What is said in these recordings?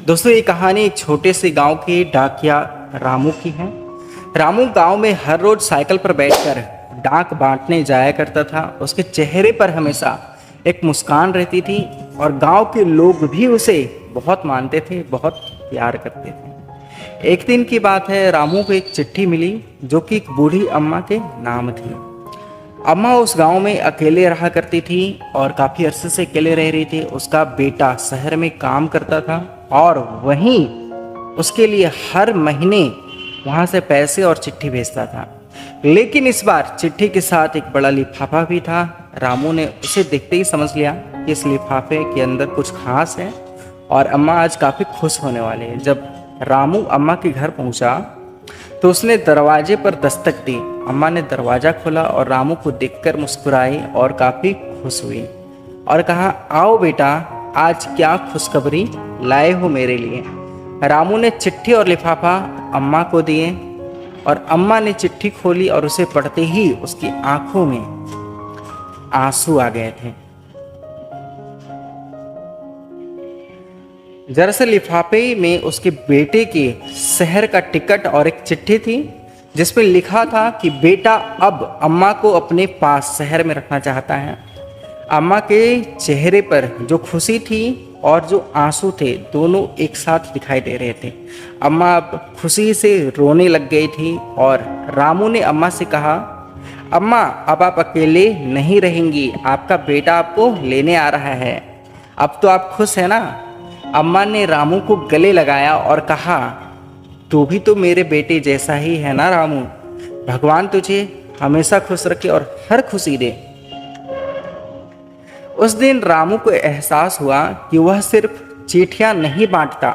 दोस्तों ये कहानी एक छोटे से गांव के डाकिया रामू की है। रामू गांव में हर रोज साइकिल पर बैठकर डाक बांटने जाया करता था। उसके चेहरे पर हमेशा एक मुस्कान रहती थी और गांव के लोग भी उसे बहुत मानते थे, बहुत प्यार करते थे। एक दिन की बात है, रामू को एक चिट्ठी मिली जो कि एक बूढ़ी अम्मा के नाम थी। अम्मा उस गांव में अकेले रहा करती थी और काफ़ी अरसे से अकेले रह रही थी। उसका बेटा शहर में काम करता था और वहीं उसके लिए हर महीने वहाँ से पैसे और चिट्ठी भेजता था। लेकिन इस बार चिट्ठी के साथ एक बड़ा लिफाफा भी था। रामू ने उसे देखते ही समझ लिया कि इस लिफाफे के अंदर कुछ खास है और अम्मा आज काफ़ी खुश होने वाले हैं। जब रामू अम्मा के घर पहुँचा तो उसने दरवाजे पर दस्तक दी। अम्मा ने दरवाज़ा खोला और रामू को देखकर मुस्कुराई और काफ़ी खुश हुई और कहा, आओ बेटा, आज क्या खुशखबरी लाए हो मेरे लिए। रामू ने चिट्ठी और लिफाफा अम्मा को दिए और अम्मा ने चिट्ठी खोली और उसे पढ़ते ही उसकी आंखों में आंसू आ गए थे। दरअसल लिफाफे में उसके बेटे के शहर का टिकट और एक चिट्ठी थी जिसमें लिखा था कि बेटा अब अम्मा को अपने पास शहर में रखना चाहता है। अम्मा के चेहरे पर जो खुशी थी और जो आंसू थे दोनों एक साथ दिखाई दे रहे थे। अम्मा अब खुशी से रोने लग गई थी और रामू ने अम्मा से कहा, अम्मा अब आप अकेले नहीं रहेंगी, आपका बेटा आपको लेने आ रहा है। अब तो आप खुश हैं ना। अम्मा ने रामू को गले लगाया और कहा, तू भी तो मेरे बेटे जैसा ही है ना रामू। भगवान तुझे हमेशा खुश रखे और हर खुशी दे। उस दिन रामू को एहसास हुआ कि वह सिर्फ चिट्ठियां नहीं बांटता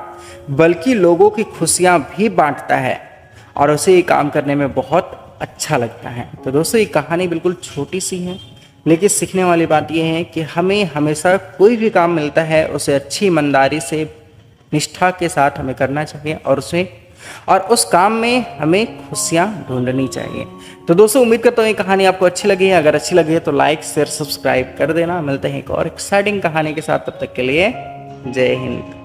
बल्कि लोगों की खुशियां भी बांटता है और उसे ये काम करने में बहुत अच्छा लगता है। तो दोस्तों ये कहानी बिल्कुल छोटी सी है, लेकिन सीखने वाली बात यह है कि हमें हमेशा कोई भी काम मिलता है उसे अच्छी ईमानदारी से निष्ठा के साथ हमें करना चाहिए और उस काम में हमें खुशियाँ ढूंढनी चाहिए। तो दोस्तों उम्मीद करता हूँ ये कहानी आपको अच्छी लगी है। अगर अच्छी लगी है तो लाइक शेयर सब्सक्राइब कर देना। मिलते हैं एक और एक्साइटिंग कहानी के साथ, तब तक के लिए जय हिंद।